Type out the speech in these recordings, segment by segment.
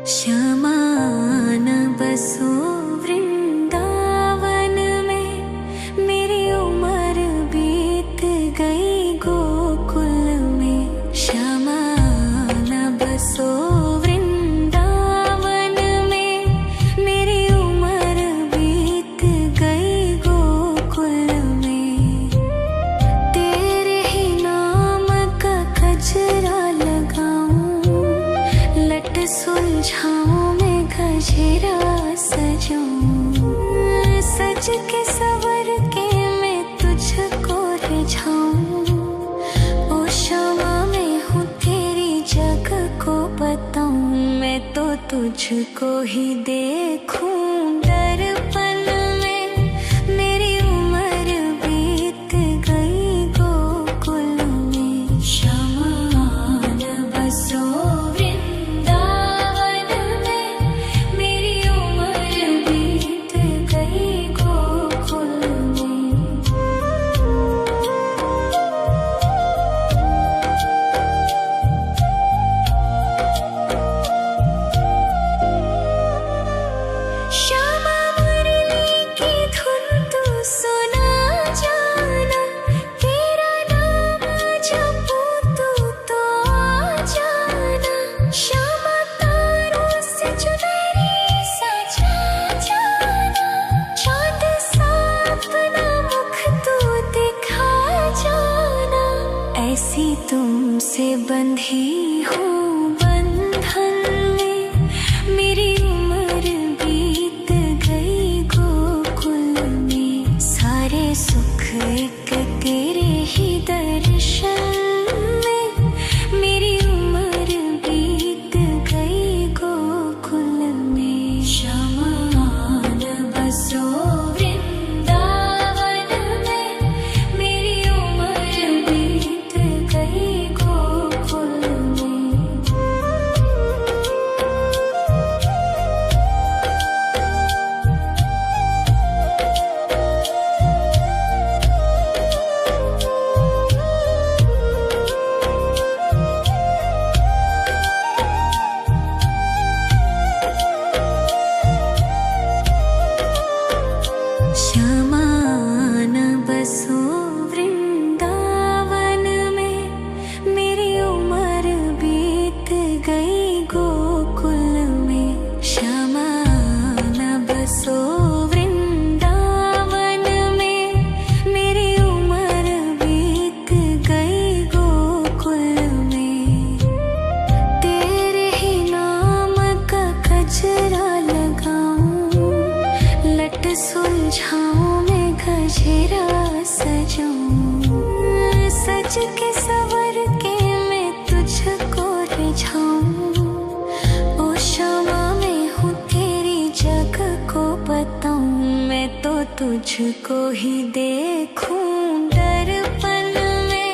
श्यामा न बसो वृंदावन में, मेरी उम्र बीत गई गोकुल में। श्यामा न बसो वृंदावन में, मेरी उम्र बीत गई गोकुल में। तेरे ही नाम का गजरा लगाऊं, लट सुलझाऊं मैं गजरा सजाऊं। सज के सवर के मैं तुझको रिझाऊं। ओ श्यामा मैं हूँ तेरी जग को बताऊं। मैं तो तुझको ही देखूं दर्पण में, मेरी उम्र बीत गई गोकुल में। श्यामा न बसो वृंदावन में, मेरी उम्र बीत गई गोकुल में। श्यामा मुरली की धुन तू सुना जाना, तेरा नाम जपूं तू तो आ जाना। श्यामा तारों से चुनरी सजा जाना, चाँद सा अपना मुख तू दिखा जाना। ऐसी तुमसे बंधी हूँ बंधन में, मेरी उम्र बीत गई गोकुल में। सारे सुख एक तेरे ही दर्शन में, मेरी उम्र बीत गई गोकुल में। श्यामा न बसो वृंदावन में, मेरी उम्र बीत गई गोकुल में। श्यामा न बसो वृंदावन में, मेरी उम्र बीत गई गोकुल में। श्यामा न बसो वृंदावन में, मेरी उम्र बीत गई गोकुल में। तेरे ही नाम का गजरा लगाऊं, लट सुलझाऊं मैं गजरा सजाऊं। सज के सवर के मैं तुझको रिझाऊं। ओ श्यामा मैं हूँ तेरी जग को बताऊं। मैं तो तुझको ही देखूं दर्पण में,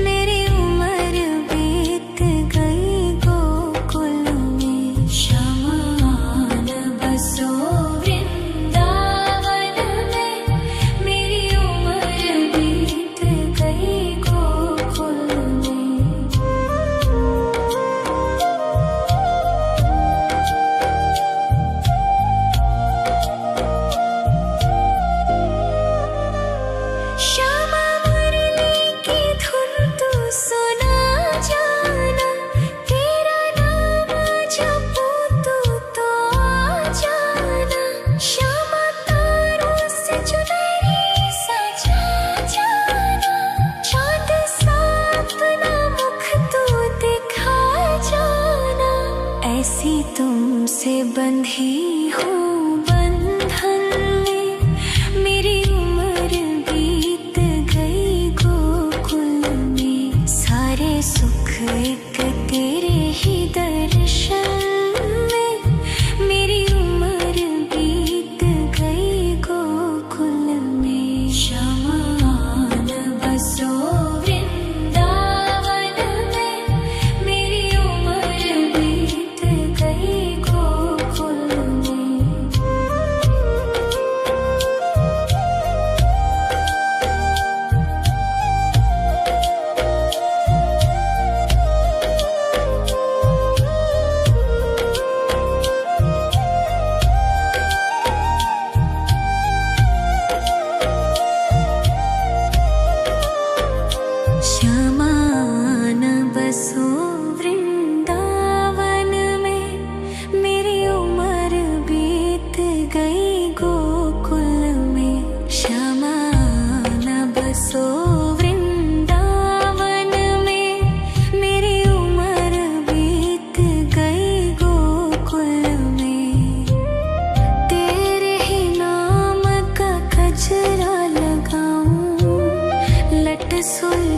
मेरी उम्र बीत गई गोकुल में। श्यामा न बसो वृंदावन में, मेरी उम्र बीत गई गोकुल में। श्यामा मुरली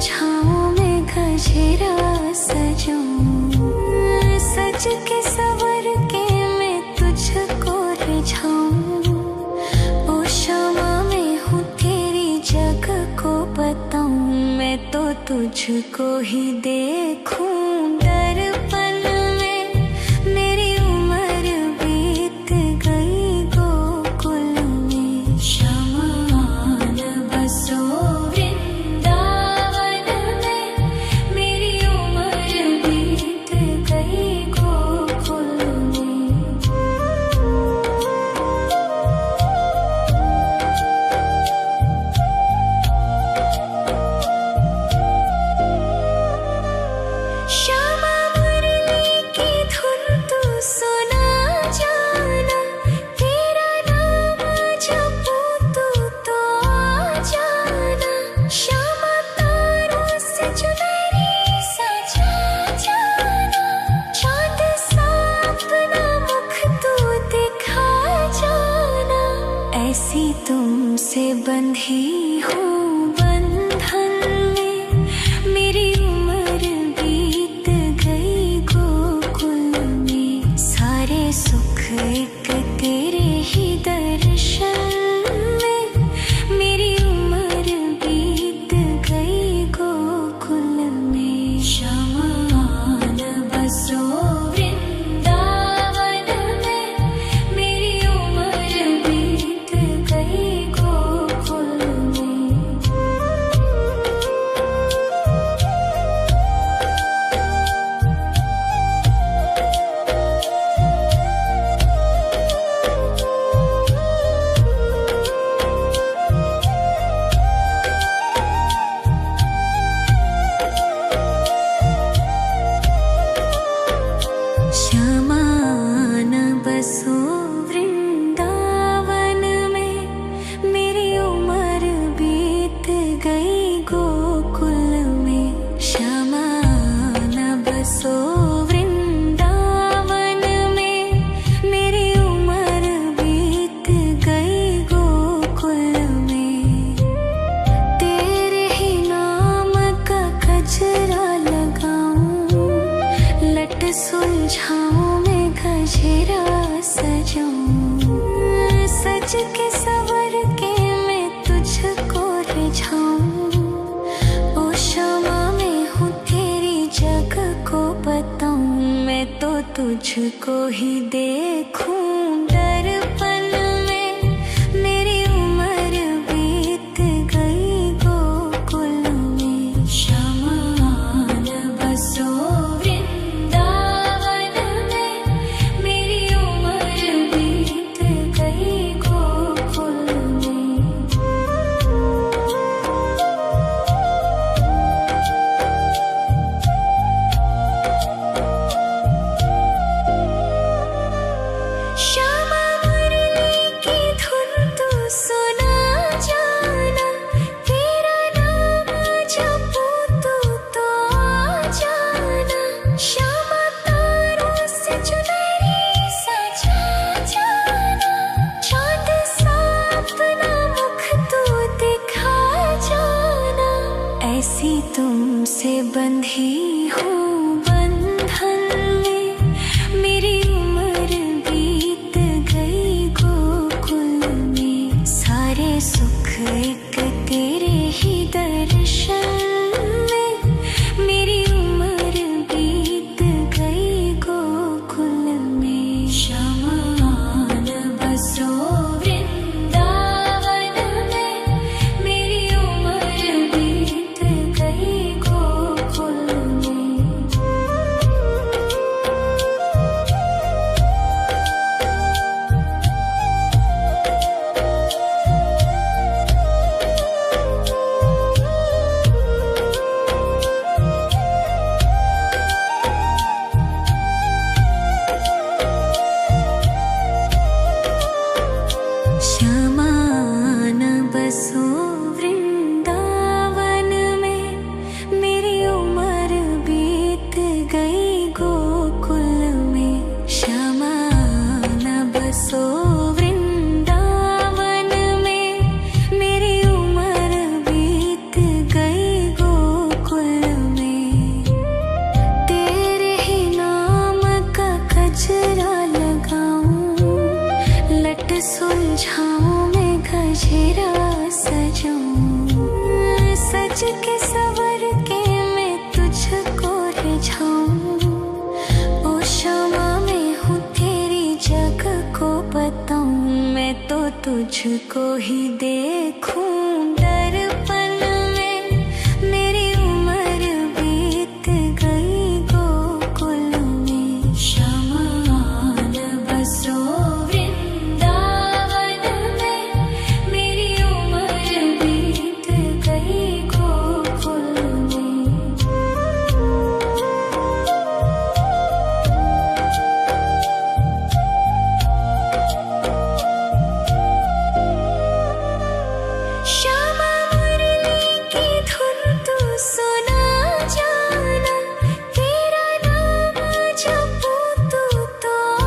सुलझाऊं मैं गजरा सजाऊं, सज के सवर के मैं तुझको रिझाऊं। ओ शामा मैं हूँ तेरी जग को बताऊं, मैं तो तुझको ही देखूं दर्पण में। मेरी उम्र बीत गई गोकुल में, शमान बसो वृंदावन में। मेरी उम्र बीत गई गोकुल में। श्यामा मुरली की धुन तू सुना जाना, तेरा नाम जपूं तो आ जाना। श्यामा तारों से चुनरी सजा जाना, चांद सा अपना मुख तू दिखा जाना। ऐसी तुमसे बंधी हूँ बंधन में, मेरी उम्र बीत गई गोकुल में। सारे सुख एक तेरे ही दर्शन में, मेरी उम्र बीत गई गोकुल में। शमान बसो वृंदावन में, मेरी उम्र बीत गई गोकुल में। श्यामान बसो वृंदावन में, मेरी उम्र बीत गई गोकुल में। श्यामान बसो वृंदावन में, मेरी उम्र बीत गई गोकुल में। तेरे ही नाम का गजरा लगाऊं, लट सुलझाऊं मैं गजरा सजाऊं। सज के सवर के मैं तुझको रिझाऊं। ओ शामा मैं हूँ तेरी जग को बताऊं, मैं तो तुझको ही देखूं दर्पण में। मेरी उम्र बीत गई गोकुल में। शमान बसो वृंदावन में, मेरी उम्र बीत गई गोकुल में। श्यामा मुरली की धुन तू सुना जाना, तेरा नाम जपूं तो आ जाना। श्यामा तारों से चुनरी सजा जाना, चांद सा अपना मुख तू दिखा जाना। ऐसी तुमसे बंधी हूँ बंधन में, मेरी उम्र बीत गई गोकुल में। सारे सुख एक तेरे ही दर्शन में, मेरी उम्र बीत गई गोकुल में। शमान बसो वृंदावन में, मेरी उम्र बीत गई गोकुल में। सजाऊं, सज के सवर के मैं तुझको रिझाऊं। ओ क्षमा मैं हूँ तेरी जग को बताऊं, मैं तो तुझको ही देखूं। दर्पण में मेरी उम्र बीत गई गोकुल में, शमान बसो वृंदावन में। मेरी उम्र बीत गई गोकुल में। श्यामा मुरली की धुन तू सुना जाना, तेरा नाम जपूं तू तो आ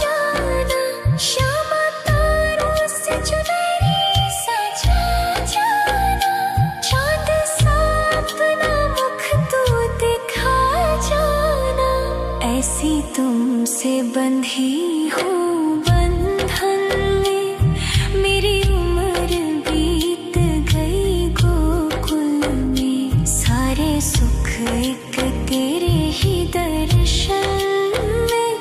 जाना। श्यामा तारों से चुनरी सजा जाना, चांद सा अपना मुख तू दिखा जाना। ऐसी तुमसे बंधी हूँ बंधन में, मेरी उम्र बीत गई गोकुल में। सारे सुख एक तेरे ही दर्शन में,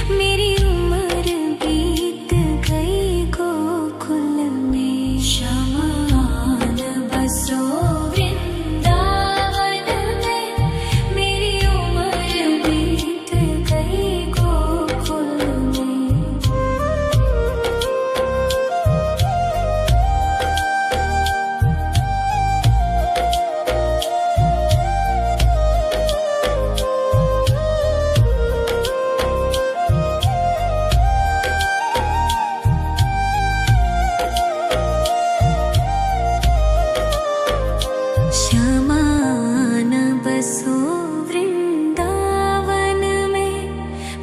मेरी उम्र बीत गई गोकुल में। शमान बसो वृंदावन में, मेरी उम्र बीत गई गोकुल में। श्यामान बसो वृंदावन में,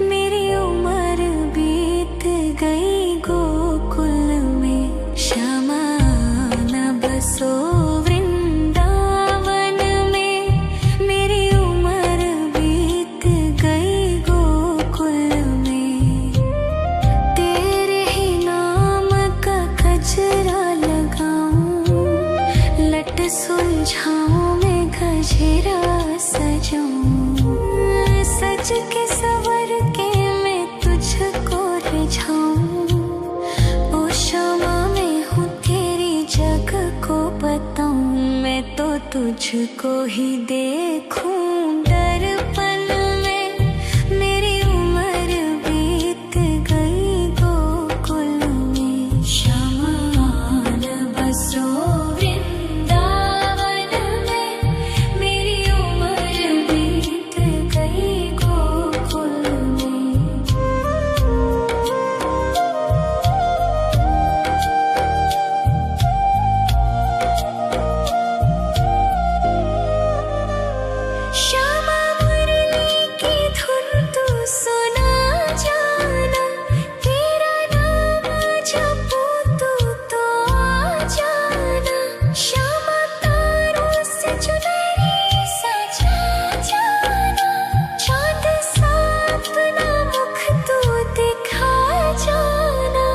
मेरी उम्र बीत गई गोकुल में। श्यामान बसो वृंदावन में, मेरी उम्र बीत गई गोकुल में। तेरे ही नाम का गजरा लगाऊं, लट सुलझाऊं मैं गजरा सजाऊं। सज के सवर के मैं तुझको रिझाऊं। ओ क्षमा मैं हूँ तेरी जग को बताऊं, मैं तो तुझको ही देखूं। दर्पण में मेरी उम्र बीत गई गोकुल में। शमान बसो वृंदावन में, मेरी उम्र बीत गई गोकुल में। श्यामा मुरली की धुन तू सुना जाना, तेरा नाम जपूं तू तो आ जाना। श्यामा तारों से चुनरी सजा जाना, चांद सा अपना मुख तू दिखा जाना।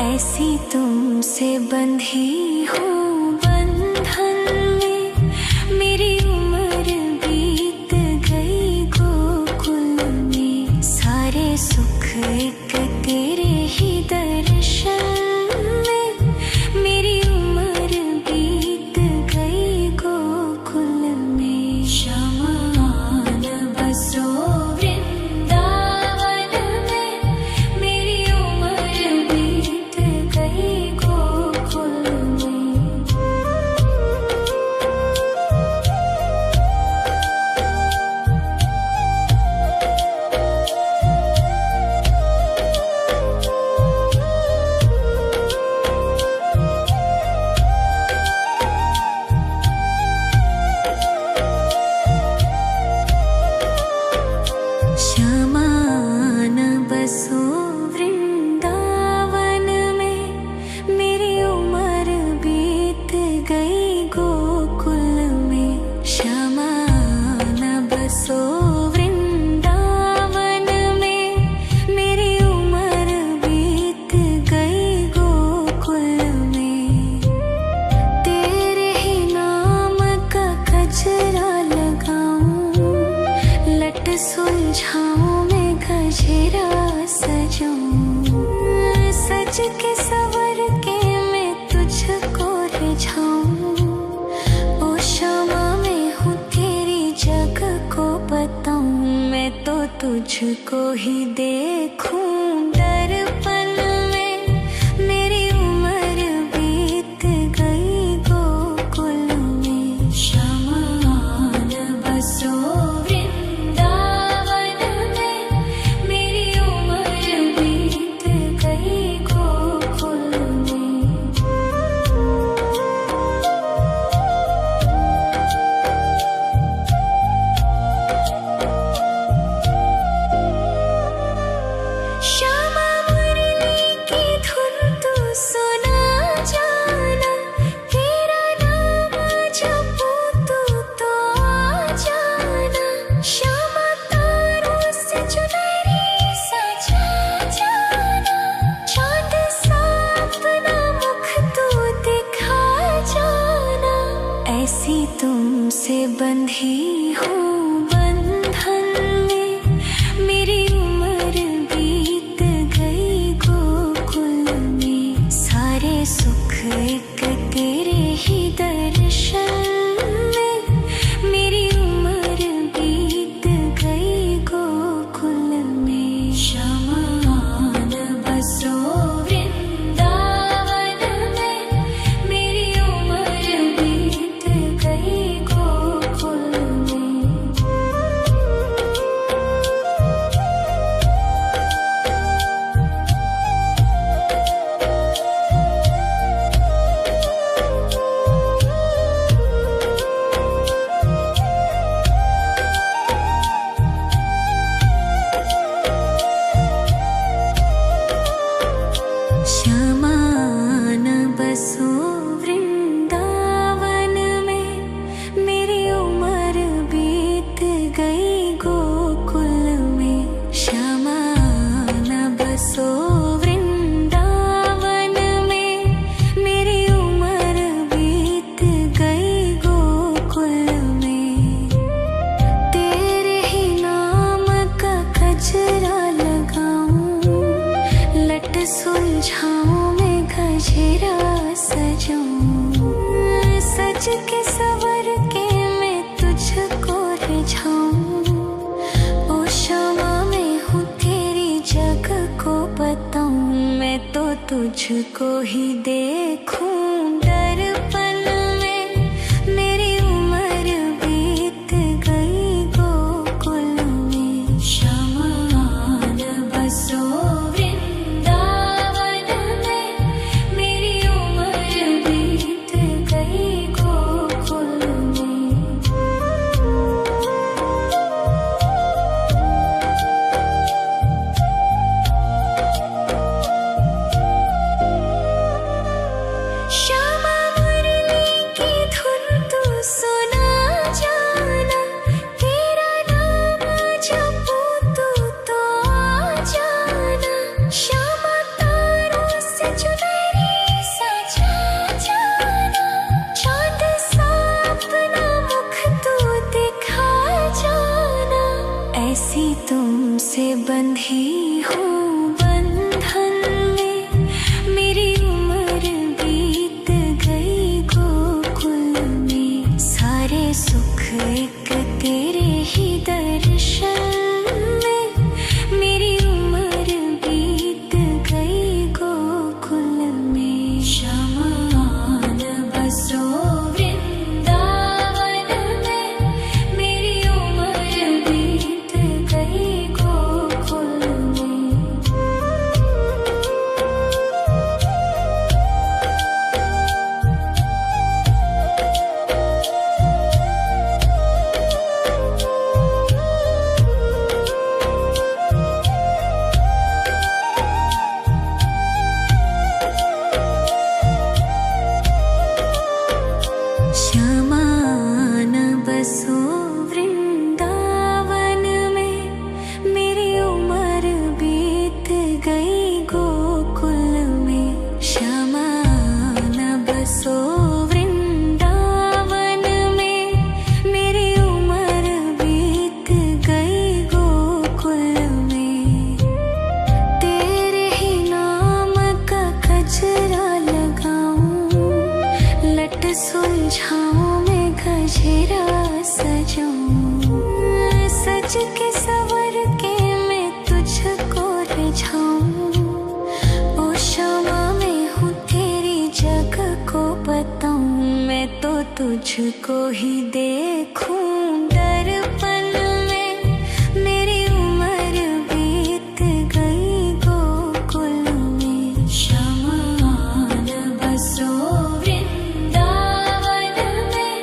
ऐसी तुमसे बंधी हूँ बंधन में, मेरी उम्र बीत गई गोकुल में। सारे सुख एक तेरे ही दर्शन में, मेरी उम्र बीत गई गोकुल में। शमान बसो वृंदावन में, मेरी उम्र बीत गई गोकुल में। के सवर के मैं तुझको रिझाऊं। ओ क्षमा मैं हूँ तेरी जग को बताऊं। मैं तो तुझको ही देखूं दर्पण में। मेरी उम्र बीत गई गोकुल में। श्यामान बसो वृंदावन में। मेरी उम्र बीत गई गोकुल में। श्यामा मुरली की धुन तू सुना जाना। तेरा नाम जपूं तू तो आ जाना। श्यामा तारों से चुनरी सजा जाना। चाँद सा अपना मुख तू दिखा जाना। ऐसी तुमसे बंधी हूँ बंधन में। मेरी उम्र बीत गई गोकुल में। सारे सुख एक तेरे ही दर्शन में। मेरी उम्र बीत गई गोकुल में। श्यामान बसो वृंदावन में। मेरी उम्र बीत गई गोकुल में। श्यामान बसो वृंदावन में। मेरी उम्र बीत गई गोकुल में। श्यामान बसो वृंदावन में। मेरी उम्र बीत गई गोकुल में। तेरे ही नाम का गजरा लगाऊं। लट सुलझाऊं मैं गजरा सजाऊं। सज के सवर के मैं तुझको रिझाऊं। ओ क्षमा मैं हूँ तेरी जग को बताऊं। मैं तो तुझको ही देखूं दर्पण में। मेरी उम्र बीत गई गोकुल में। श्यामान बसो वृंदावन में। मेरी उम्र बीत गई गोकुल में। श्यामा मुरली की धुन तू सुना जाना। तेरा नाम जपूं तू तो आ जाना। श्यामा तारों से चुनरी सजा जाना। चाँद सा अपना मुख तू दिखा जाना। ऐसी तुमसे बंधी हूँ बंधन में। मेरी उम्र बीत गई गोकुल में। सारे सुख एक तेरे ही दर्शन में। मेरी उम्र बीत गई गोकुल में। श्यामान बसो वृंदावन में। मेरी उम्र बीत गई गोकुल में। लट सुलझाऊं मैं गजरा सजाऊं, सज के सवर के मैं तुझको रिझाऊं। ओ शामा मैं हूँ तेरी जग को बताऊं, मैं तो तुझको ही देखूं दर्पण में। मेरी उम्र बीत गई गोकुल में, शमान बसो वृंदावन में।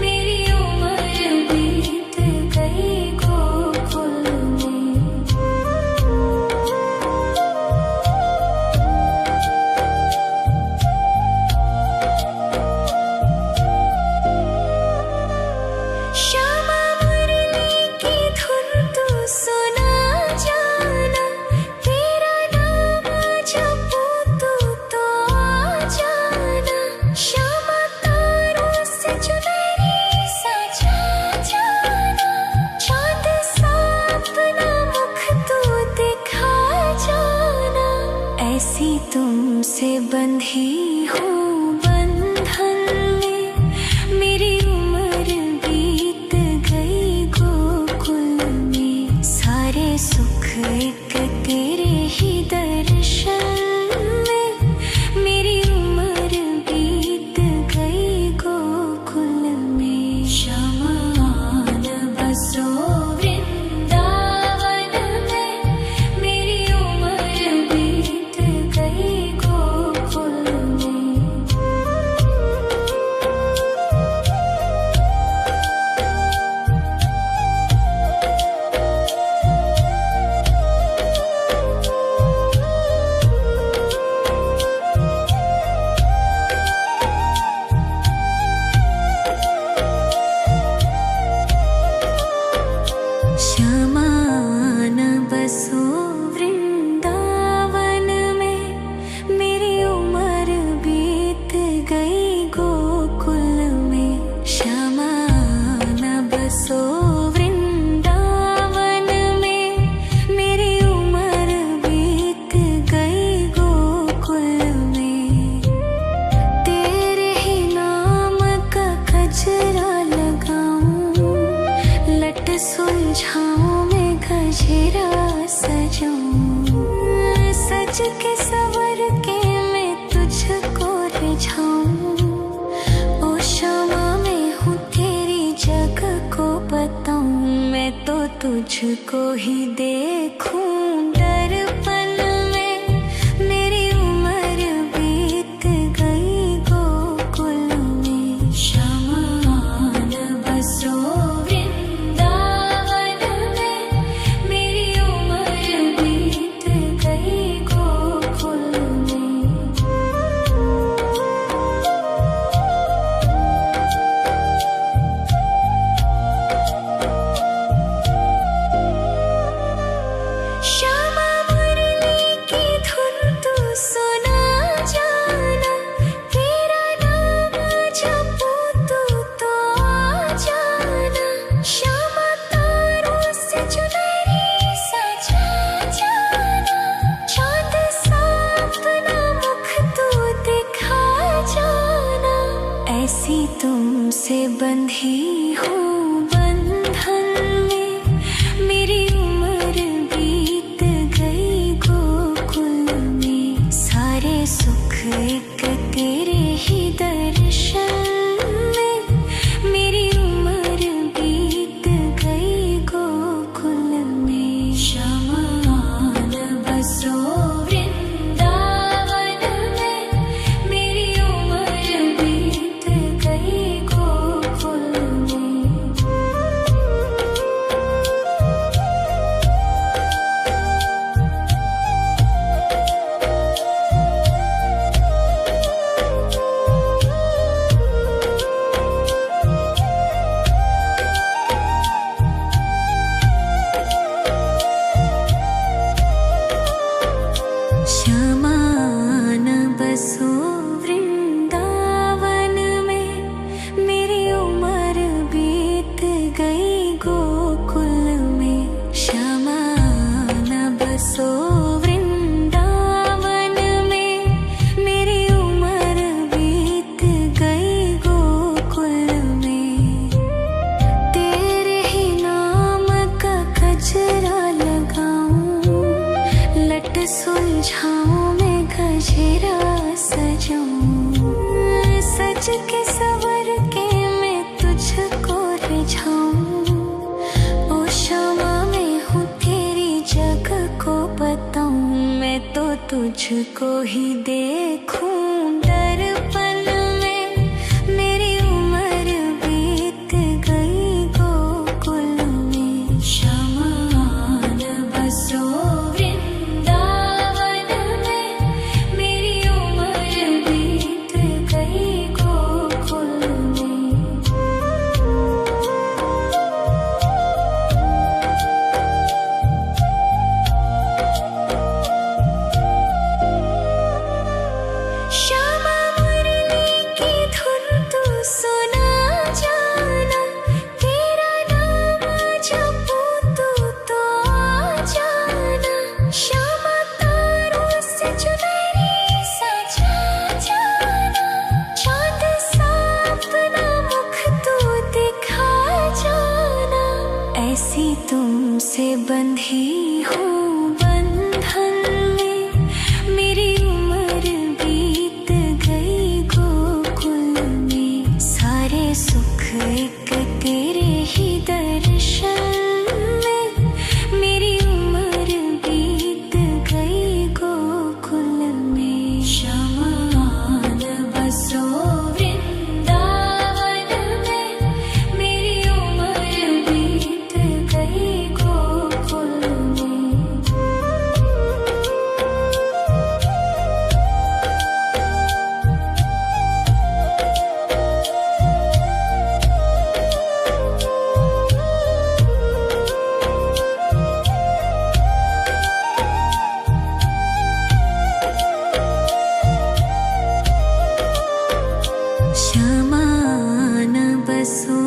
मेरी उम्र बीत गई गोकुल में। श्यामा मुरली की धुन तू सुना जाना, तेरा नाम जपूं तो आ जाना। श्यामा तारों से चुनरी सजा जाना, चांद सा अपना मुख तू दिखा जाना। ऐसी तुमसे बंधी हूँ बंधन में, मेरी उम्र बीत गई गोकुल में। सारे सुख एक तेरे ही दर्शन में, मेरी उम्र बीत गई गोकुल में। शमान बसो वृंदावन में, मेरी उम्र बीत गई गोकुल में। श्यामान बसो वृंदावन में, मेरी उम्र बीत गई गोकुल में। श्यामान बसो वृंदावन में, मेरी उम्र बीत गई गोकुल में। तेरे ही नाम का गजरा लगाऊं, लट सुलझाऊं मैं गजरा सजाऊं, सज के सवर के मैं तुझको रिझाऊं। ओ शामा मैं हूँ तेरी जग को बताऊं, मैं तो तुझको ही देखूं दर्पण में। मेरी उम्र बीत गई गोकुल में, शमान बसो वृंदावन में। मेरी उम्र बीत गई गोकुल में। श्यामा मुरली की धुन तू सुना जाना, तेरा नाम जपूं तो आ जाना। श्यामा तारों से चुनरी सजा जाना, चांद सा अपना मुख तू दिखा जाना। ऐसी तुमसे बंधी हूँ बंधन में, मेरी उम्र बीत गई गोकुल में। सारे सुख एक तेरे ही दर्शन में, मेरी उम्र बीत गई गोकुल में। शमान बसो वृंदावन में, मेरी उम्र बीत गई गोकुल में। सुलझाऊं मैं गजरा सजाऊं, सज के सवर के मैं तुझको रिझाऊं। ओ शमा मैं हूँ तेरी जग को बताऊं, मैं तो तुझको ही देखूं। दर्पण में मेरी उम्र बीत गई गोकुल में, शमान बसो वृंदावन में, मेरी उम्र बीत गई गोकुल में। श्यामा मुरली की धुन तू सुना जाना, तेरा नाम जपूं तो आ जाना। श्यामा तारों से चुनरी सजा जाना, चांद सा अपना मुख तू दिखा जाना। ऐसी तुमसे बंधी हूँ बंधन में, मेरी उम्र बीत गई गोकुल में। सारे सुख एक तेरे ही दर्शन में, मेरी उम्र बीत गई गोकुल में। शमान बसो वृंदावन में, मेरी उम्र बीत गई गोकुल में। शमान बसो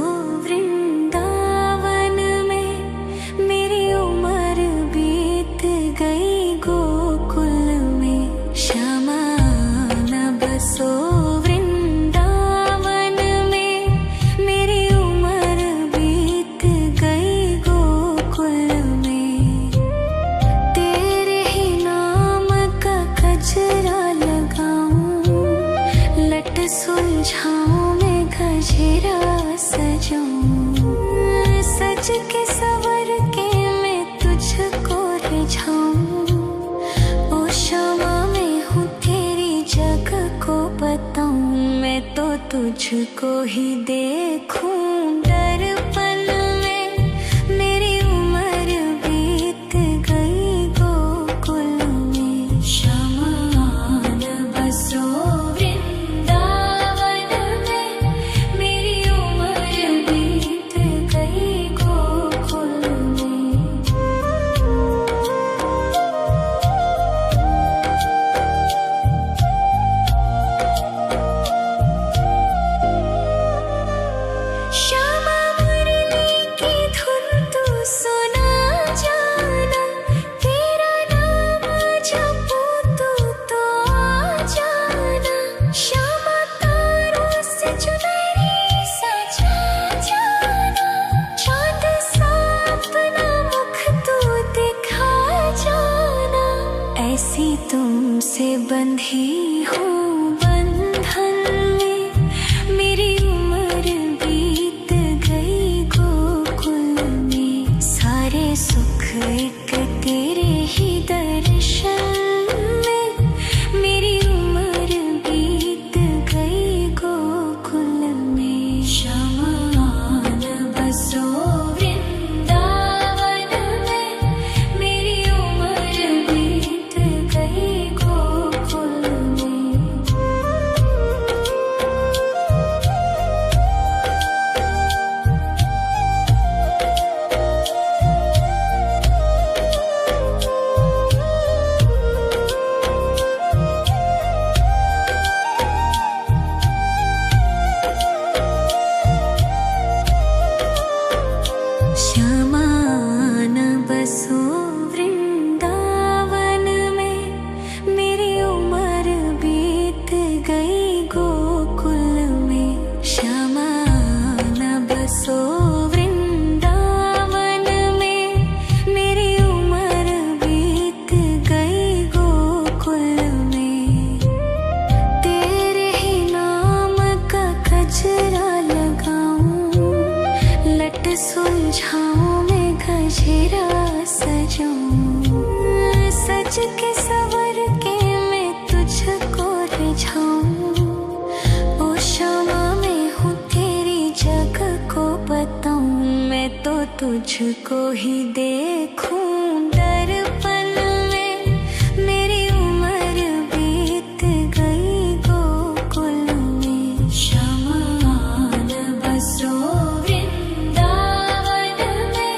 वृंदावन में, मेरी उम्र बीत गई गोकुल में। शमान बसो वृंदावन में, मेरी उम्र बीत गई गोकुल में। तेरे ही नाम का गजरा लगाऊं, लट सुलझाऊं मैं गजरा सजाऊं, सज के सवर के मैं तुझको रिझाऊं। ओ शमा मैं हूँ तेरी जग को बताऊं, मैं तो तुझको ही देखूं। दर्पण में मेरी उम्र बीत गई गोकुल में। शमान बसो वृंदावन में, मेरी उम्र बीत गई गोकुल में। श्यामा मुरली की धुन तू सुना जाना, तेरा नाम जपूं तो आ जाना। श्यामा तारों से चुनरी सजा जाना, चांद सा अपना मुख तू दिखा जाना। ऐसी तुमसे बंधी हूँ बंधन में, मेरी उम्र बीत गई गोकुल में। सारे सुख एक तेरे ही दर्शन में, मेरी उम्र बीत गई गोकुल में। शमान बसो वृंदावन में, मेरी उम्र बीत गई गोकुल में। गजरा सजाऊं, सज के सवर के मैं तुझको रिझाऊं। ओ शामा मैं हूँ तेरी जग को बताऊं, मैं तो तुझको ही देखूं दर्पण में। मेरी उम्र बीत गई गोकुल में, श्यामा आन बसो वृंदावन में।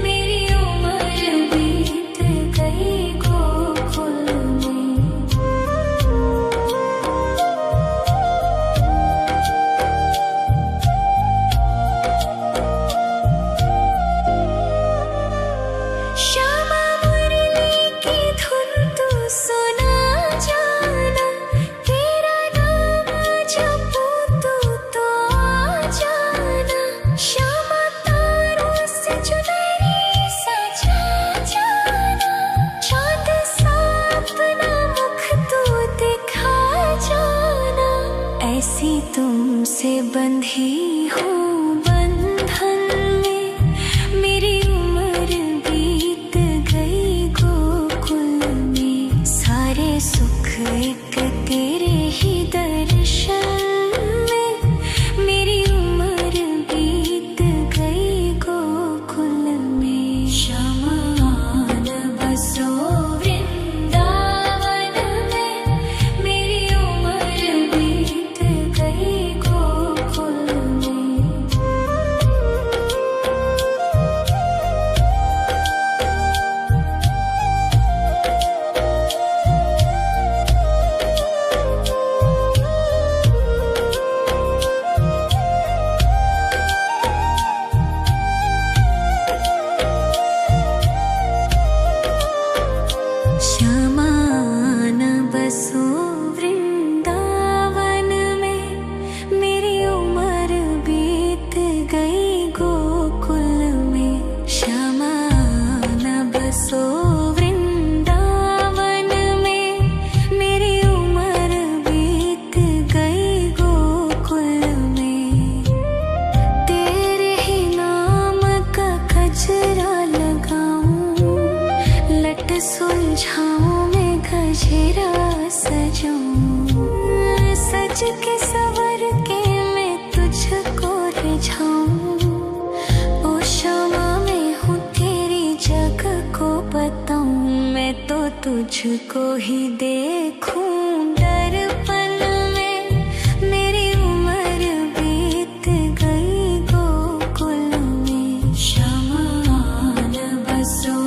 मेरी उम्र बीत गई गोकुल में। श्यामा मुरली की धुन तू सुना जाना, तेरा नाम जपूं तो आ जाना। श्यामा तारों से चुनरी सजा जाना, चाँद सा अपना मुख तू दिखा जाना। ऐसी तुमसे बंधी हूँ बंधन में, मेरी उम्र बीत गई गोकुल में। सारे सुख एक तेरे ही दर्शन में, मेरी उम्र बीत गई गोकुल में। श्यामा आन बसो वृंदावन में, मेरी उम्र बीत गई गोकुल में। श्यामा आन बसो वृंदावन में, मेरी उम्र बीत गई गोकुल में। श्यामा आन बसो वृंदावन में, मेरी उम्र बीत गई गोकुल में। तेरे ही नाम का गजरा लगाऊं, लट सुलझाऊं मैं गजरा सजाऊं। सज के सवर के मैं तुझको रिझाऊं। ओ शामा मैं हूँ तेरी जग को बताऊं, मैं तो तुझको ही देखूं दर्पण में। मेरी उम्र बीत गई गोकुल में। श्यामा आन बसो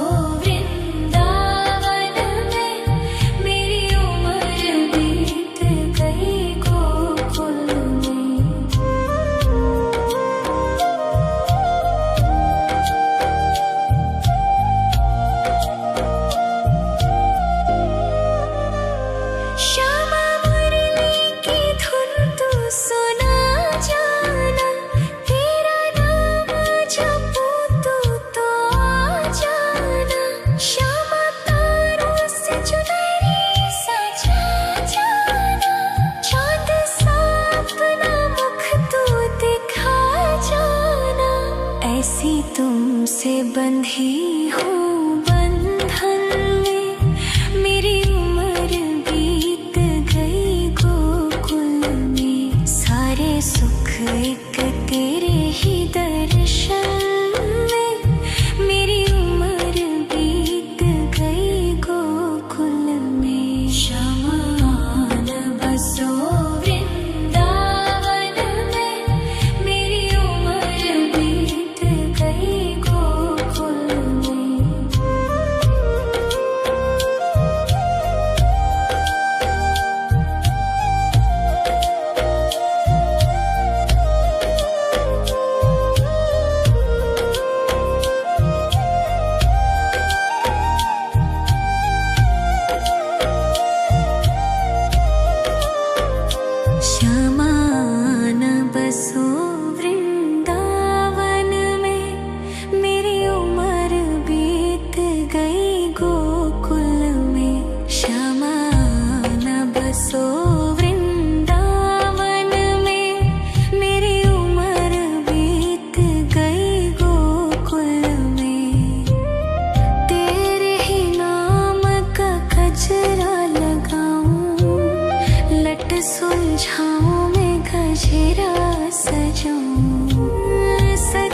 वृंदावन में, मेरी उम्र बीत गई गोकुल में। श्यामा मुरली की धुन तू सुना जाना, तेरा नाम जपूं तो आ जाना। श्यामा तारों से चुनरी सजा जाना, चाँद सा अपना मुख तू दिखा जाना। ऐसी तुमसे बंधी हूँ बंधन में, मेरी उम्र बीत गई गोकुल में। सारे सुख एक तेरे ही दर्शन में, मेरी उम्र बीत गई गोकुल में। श्यामा आन बसो वृंदावन में, मेरी उम्र बीत गई गोकुल में।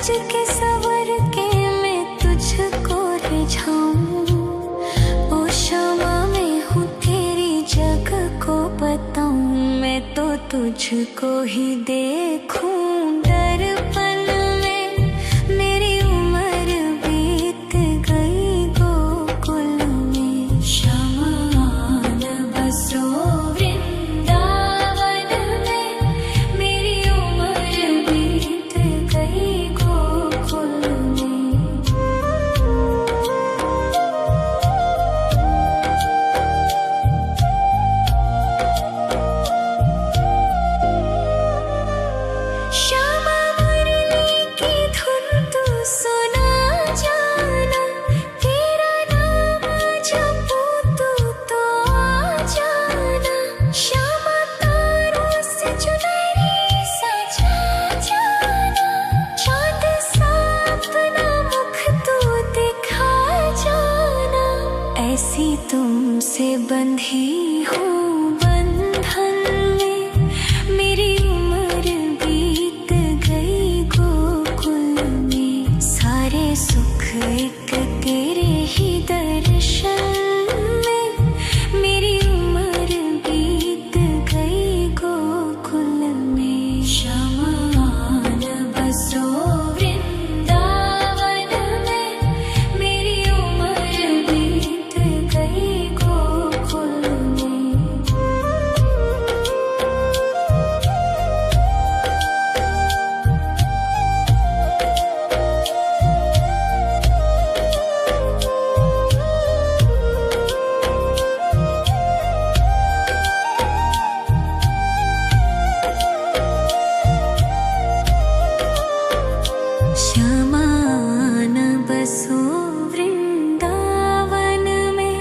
सज के सवर के मैं तुझको रिझाऊं। ओ क्षमा मैं हूँ तेरी जग को बताऊं। मैं तो तुझको ही देखूं दर्पण में। मेरी उम्र बीत गई गोकुल में। श्यामान बसो वृंदावन में। मेरी उम्र बीत गई गोकुल में। श्यामा मुरली की धुन तू सुना जाना। तेरा नाम जपूं तू तो आ जाना। श्यामा तारों से चुनरी सजा जाना। चांद सा अपना मुख तू दिखा जाना। ऐसी तुमसे बंधी हूँ बंधन में। मेरी उम्र बीत गई गोकुल में। सारे सुख एक तेरे ही दर्शन में। मेरी उम्र बीत गई गोकुल में। श्यामान बसो वृंदावन में। मेरी उम्र बीत गई गोकुल में। श्यामान बसो वृंदावन में।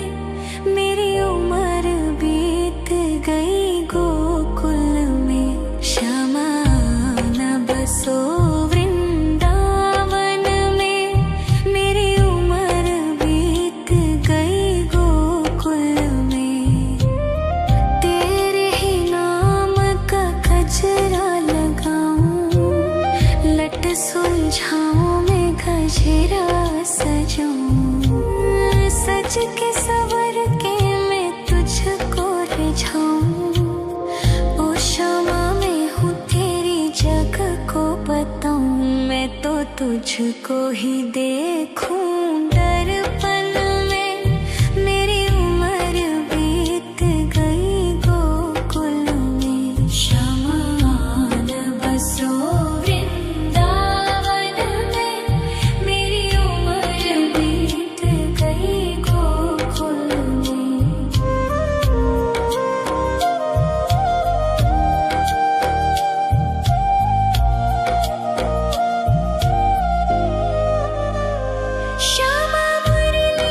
मेरी उम्र बीत गई गोकुल में। श्यामान बसो वृंदावन में। मेरी उम्र बीत गई गोकुल में। तेरे ही नाम का गजरा लगाऊं। लट सुलझाऊं मैं गजरा सजाऊं। सज के सवर के मैं तुझको रिझाऊं। ओ क्षमा मैं हूँ तेरी जग को बताऊं। मैं तो तुझको ही देखूं दर्पण में। मेरी उम्र बीत गई गोकुल में। श्यामान बसो वृंदावन में। मेरी उम्र बीत गई गोकुल में। श्यामा मुरली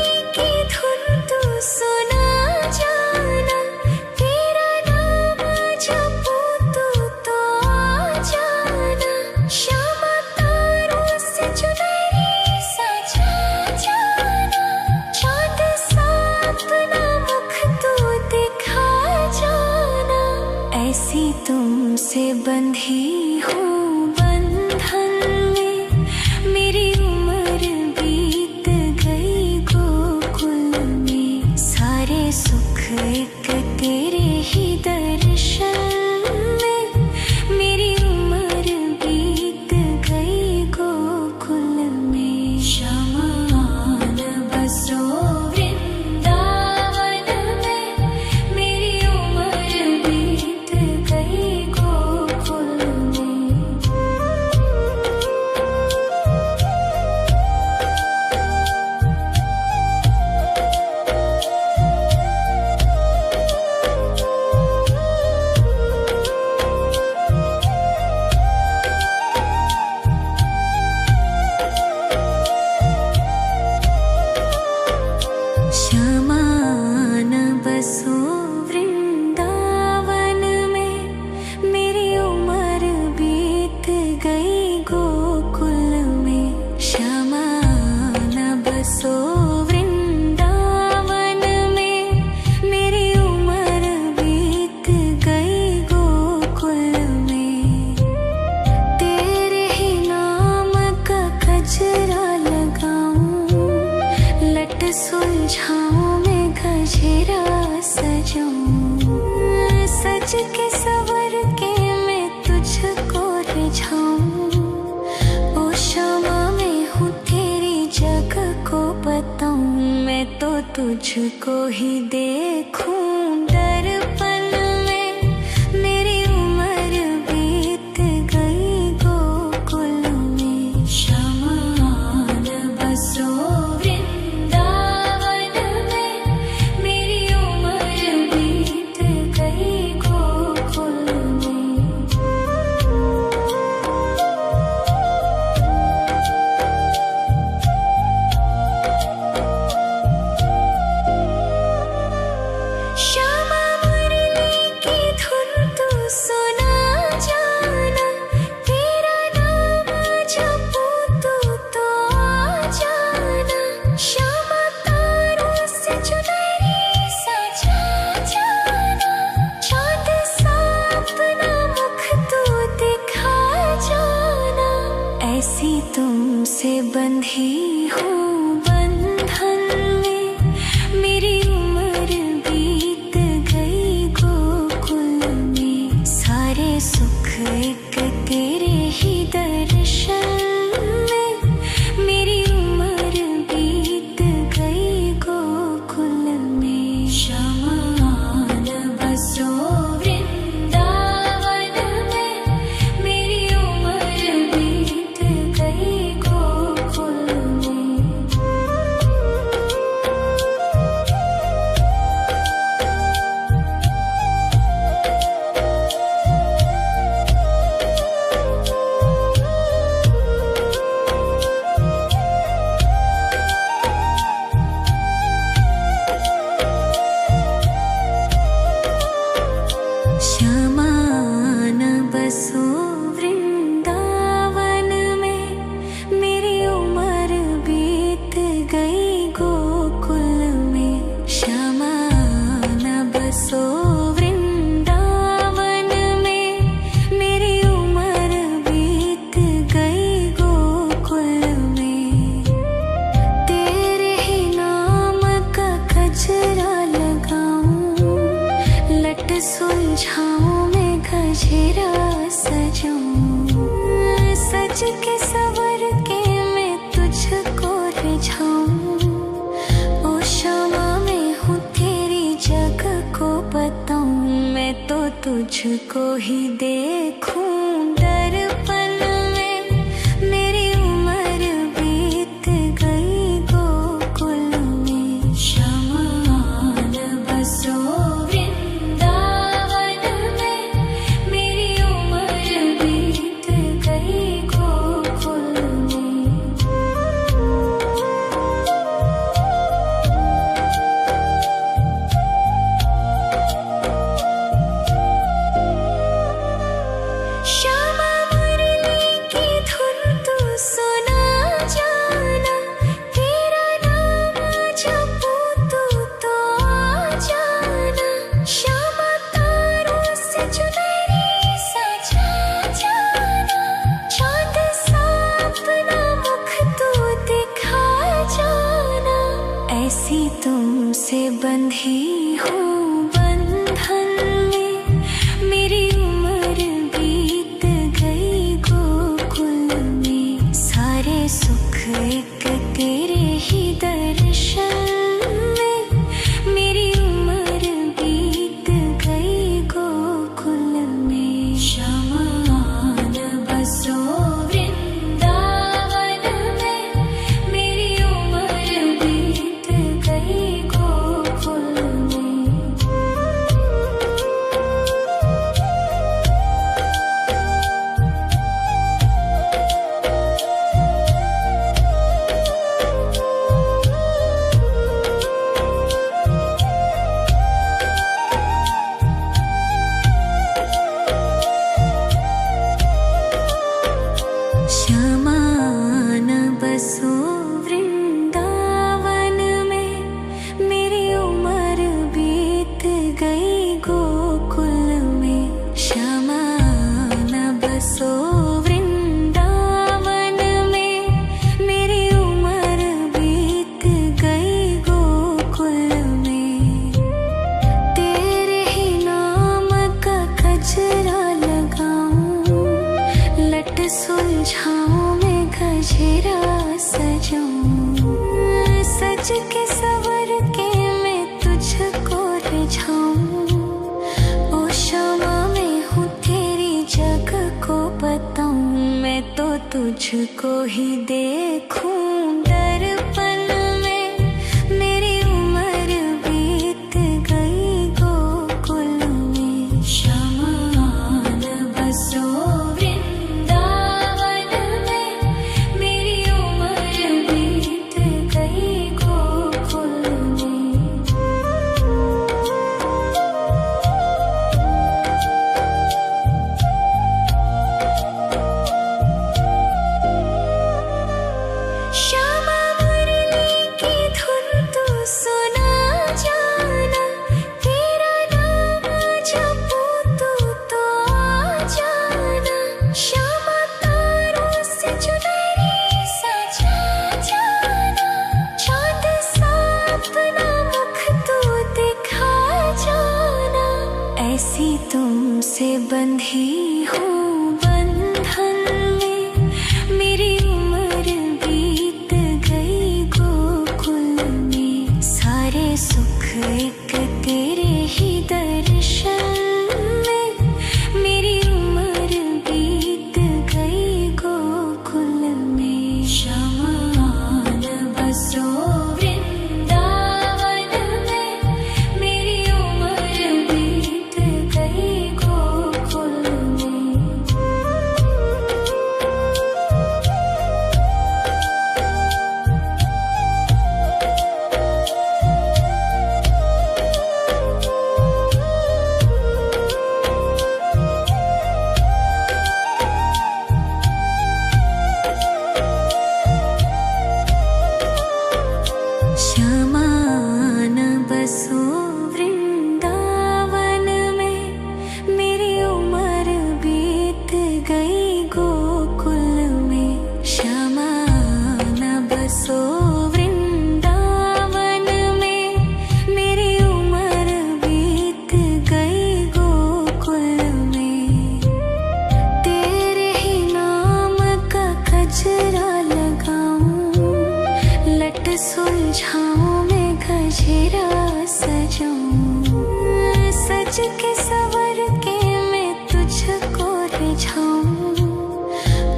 सुलझाऊं मैं गजरा सजाऊं, सज के सवर के मैं तुझको रिझाऊं। ओ शमा मैं हूँ तेरी जग को बताऊं, मैं तो तुझको ही देखूं दर्पण में। मेरी उम्र बीत गई गोकुल में, शमान बसो वृंदावन में। मेरी उम्र बीत गई गोकुल में। श्यामा मुरली की धुन तू सुना जाना, तेरा नाम जपूं तो आ जाना। श्यामा तारों से चुनरी सजा जाना, चाँद सा अपना मुख तू दिखा जाना। ऐसी तुमसे बंधी हूँ बंधन में, मेरी उम्र बीत गई गोकुल में। सारे सुख एक तेरे ही दर्शन में, मेरी उम्र बीत गई गोकुल में। शमान बसो वृंदावन में, मेरी उम्र बीत गई गोकुल में। शमान बसो वृंदावन में, मेरी उम्र बीत गई गोकुल में। शमान बसो वृंदावन में, मेरी उम्र बीत गई गोकुल में। तेरे ही नाम का गजरा लगाऊं, लट सुलझाऊं मैं गजरा सजाऊं। सज के सवर के मैं तुझको रिझाऊं। ओ शमा मैं हूँ तेरी जग को बताऊं, मैं तो तुझको ही देखूं दर्पण में। मेरी उम्र बीत गई गोकुल में। शमान बसो वृंदावन में, मेरी उम्र बीत गई गोकुल में। श्यामा मुरली की धुन तू सुना जाना, तेरा नाम जपूं तो आ जाना। श्यामा तारों से चुनरी सजा जाना, चाँद सा अपना मुख तू दिखा जाना। ऐसी तुमसे बंधी हूँ बंधन में, मेरी उम्र बीत गई गोकुल में। सारे सुख एक तेरे ही दर्शन में, मेरी उम्र बीत गई गोकुल में। शमान बसो वृंदावन में, मेरी उम्र बीत गई गोकुल में। शमान बसो वृंदावन में, मेरी उम्र बीत गई गोकुल में। शमान बसो वृंदावन में, मेरी उम्र बीत गई गोकुल सुलझाऊं मैं गजरा सजाऊं, सज के सवर के मैं तुझको रिझाऊं। ओ शमा मैं हूँ तेरी जग को बताऊं, मैं तो तुझको ही देखूं दर्पण में। मेरी उम्र बीत गई गोकुल में, शमा न बसो वृंदावन में। मेरी उम्र बीत गई गोकुल में। श्यामा मुरली की धुन तू सुना जाना, तेरा नाम जपूं तो आ जाना। श्यामा तारों से चुनरी सजा जाना, चाँद सा अपना मुख तू दिखा जाना। ऐसी तुमसे बंधी हूँ बंधन में, मेरी उम्र बीत गई गोकुल में। सारे सुख एक तेरे ही दर्शन में, मेरी उम्र बीत गई गोकुल में। शमा न बसो वृंदावन में, मेरी उम्र बीत गई गोकुल में। श्यामा न बसो वृंदावन में, मेरी उम्र बीत गई गोकुल में। श्यामा न बसो वृंदावन में, मेरी उम्र बीत गई गोकुल में। तेरे ही नाम का गजरा लगाऊं, लट सुलझाऊं मैं गजरा सजाऊं। सज के सवर के मैं तुझको रिझाऊं।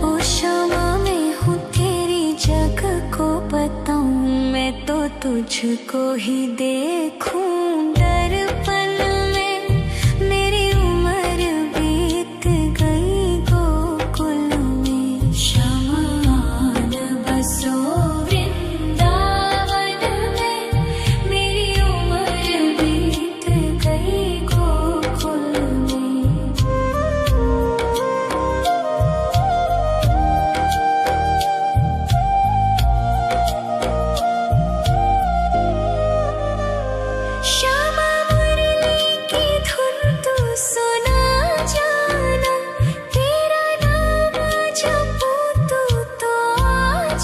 ओ शमा मैं हूँ तेरी जग को बताऊं, मैं तो तुझको ही देखूं दर्पण में। मेरी उम्र बीत गई गोकुल में। शमा न बसो वृंदावन में, मेरी उम्र बीत गई गोकुल में। श्यामा मुरली की धुन तू सुना जाना, तेरा नाम जपूं तो आ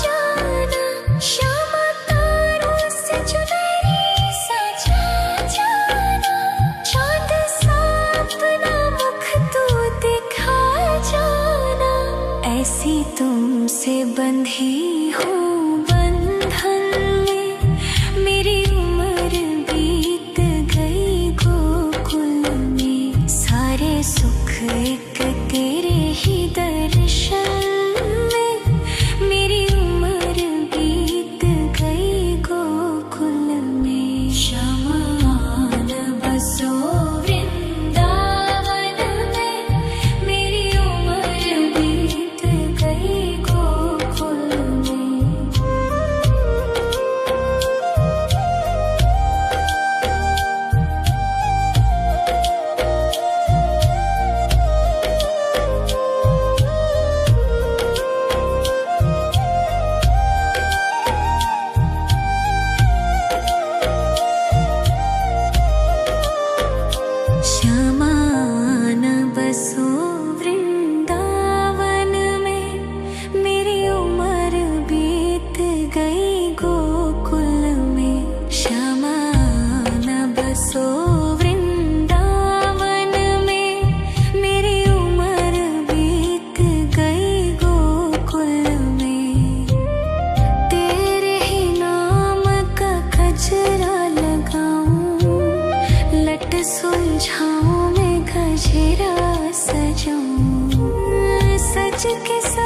जाना। श्यामा तारों से चुनरी सजा जाना, चाँद सा अपना मुख तू दिखा जाना। ऐसी तुमसे बंधी हूँ बंधन में, मेरी उम्र बीत गई गोकुल में। सारे सुख एक तेरे ही दर्शन में, मेरी उम्र बीत गई गोकुल में। शमा न बसो वृंदावन में, मेरी उम्र बीत गई गोकुल में।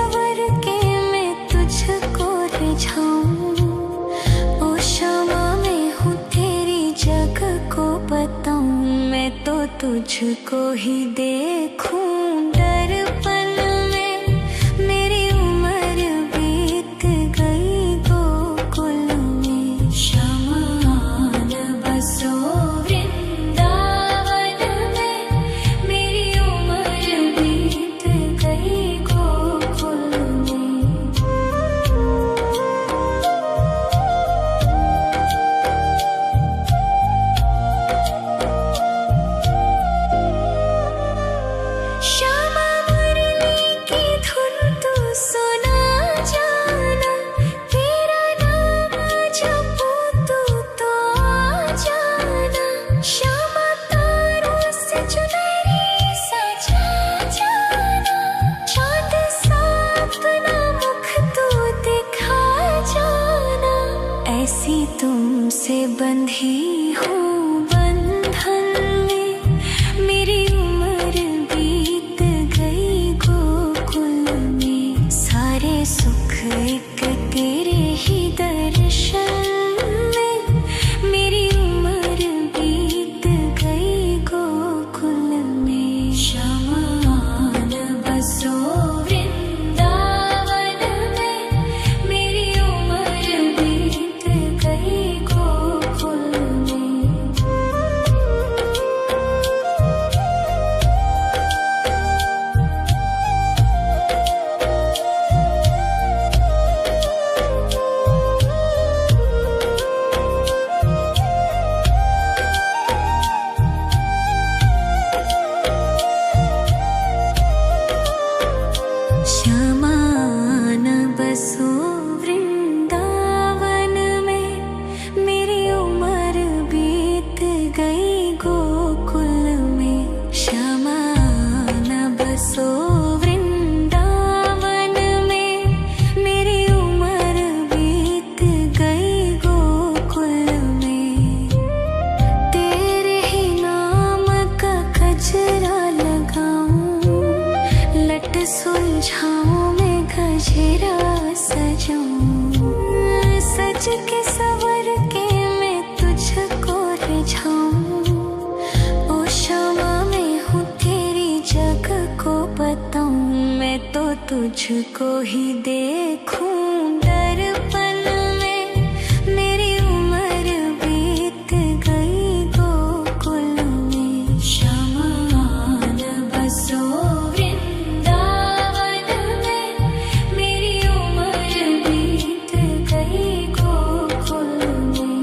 सवर के मैं तुझको रिझाऊं। ओ क्षमा मैं हूँ तेरी जग को बताऊं। मैं तो तुझको ही देखूं दर्पण में। मेरी उम्र बीत गई गोकुल में। श्यामान बसो वृंदावन में। मेरी उम्र बीत गई गोकुल में। श्यामा मुरली की धुन तू सुना जाना। तेरा नाम जपूं तू तो आ जाना। श्यामा तारों से चुनरी सजा जाना। चाँद सा अपना मुख तू दिखा जाना। ऐसी तुमसे बंधी हूँ बंधन में। मेरी उम्र बीत गई गोकुल में। सारे सुख एक तेरे ही दर्शन में। मेरी उम्र बीत गई गोकुल में। श्यामान बसो वृंदावन में। मेरी उम्र बीत गई गोकुल में। श्यामान बसो वृंदावन में। मेरी उम्र बीत गई गोकुल में। श्यामान बसो वृंदावन में। मेरी उम्र बीत गई गोकुल में। तेरे ही नाम का गजरा लगाऊं। लट सुलझाऊं मैं गजरा सजाऊं। सज के सवर के मैं तुझको रिझाऊं। ओ क्षमा मैं हूँ तेरी जग को बताऊं। मैं तो तुझको ही देखूं दर्पण में। मेरी उम्र बीत गई गोकुल में। श्यामान बसो वृंदावन में। मेरी उम्र बीत गई गोकुल में।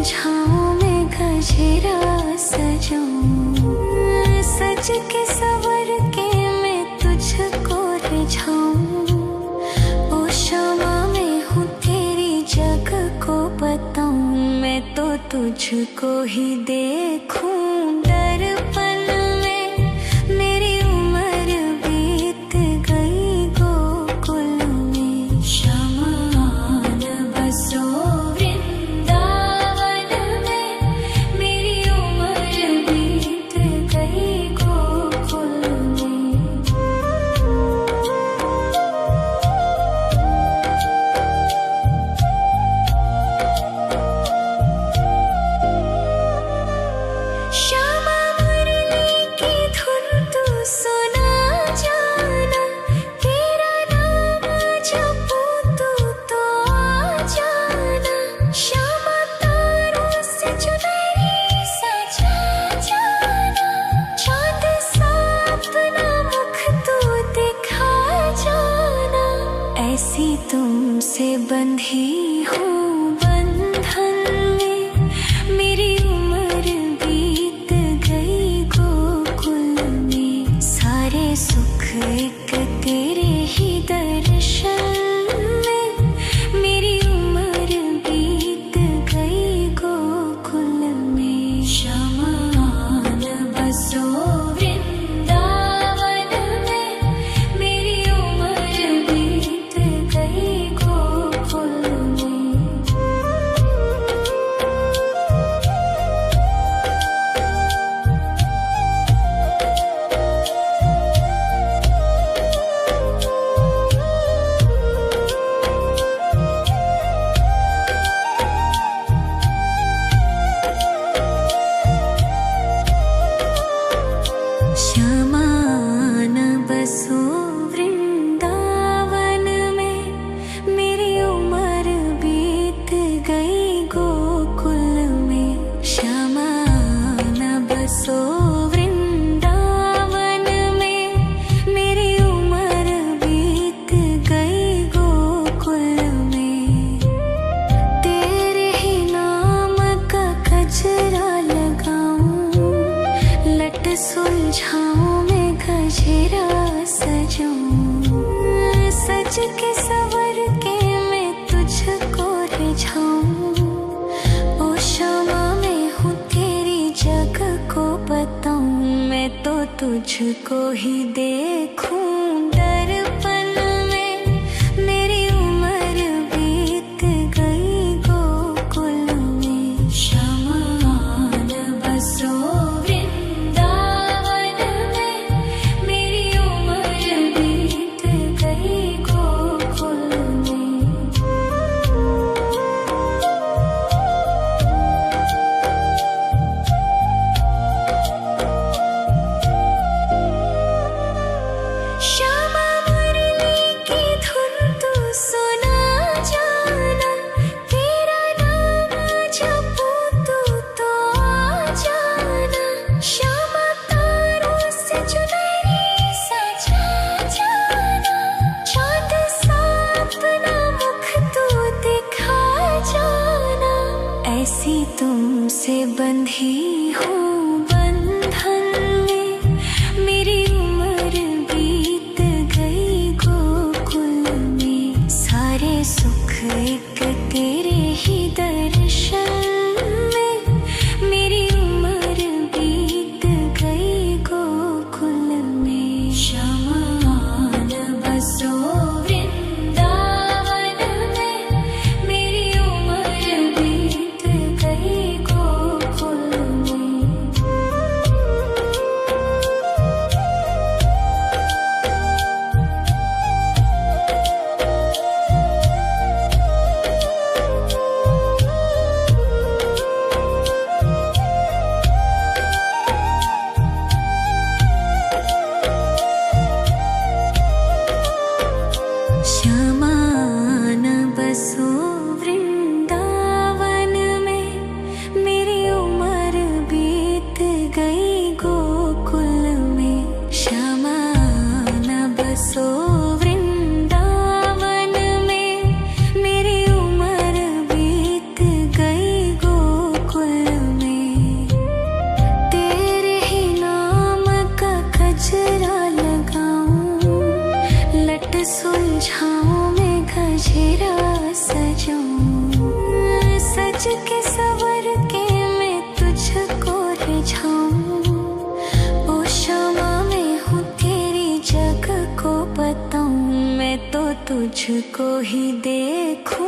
सुलझाऊं मैं गजरा सजाऊं, सज के सवर के मैं तुझको रिझाऊं। ओ शमा मैं हूँ तेरी जग को बताऊं, मैं तो तुझको ही देखूं। दर्पण में मेरी उम्र बीत गई गोकुल में, शमान बसो वृंदावन में, मेरी उम्र बीत गई गोकुल में। श्यामा मुरली की धुन तू सुना जाना, तेरा नाम जपूं तो आ जाना। श्यामा तारों से चुनरी सजा जाना, चाँद सा अपना मुख तू दिखा जाना। ऐसी तुमसे बंधी हूँ बंधन में, मेरी उम्र बीत गई गोकुल में। सारे सुख एक तेरे ही दर्शन में, मेरी उम्र बीत गई गोकुल में। शमान बसो वृंदावन में, मेरी उम्र बीत गई गोकुल में। शमान बसो वृंदावन में, मेरी उम्र बीत गई गोकुल में। शमान बसो वृंदावन में, मेरी उम्र बीत गई गोकुल में। तेरे ही नाम का गजरा लगाऊं, लट सुलझाऊं मैं गजरा सजाऊं, सज के सवर के मैं तुझको रिझाऊं। ओ शमा मैं हूँ तेरी जग को बताऊं, मैं तो तुझको ही देखूं। दर्पण में मेरी उम्र बीत गई गोकुल में, शमान बसो वृंदावन में, मेरी उम्र बीत गई गोकुल में। श्यामा मुरली की धुन तू सुना जाना, तेरा नाम जपूं तो आ जाना। श्यामा तारों से चुनरी सजा जाना, चाँद सा अपना मुख तू दिखा जाना। ऐसी तुमसे बंधी हूँ बंधन में, मेरी उम्र बीत गई गोकुल में। सारे सुख एक तेरे ही दर्शन में, मेरी उम्र बीत गई गोकुल में। शमान बसो वृंदावन में, मेरी उम्र बीत गई गोकुल में। जाऊं, सज के सवर के मैं तुझको रिझाऊं। ओ शमा मैं हूँ तेरी जग को बताऊं, मैं तो तुझको ही देखूं।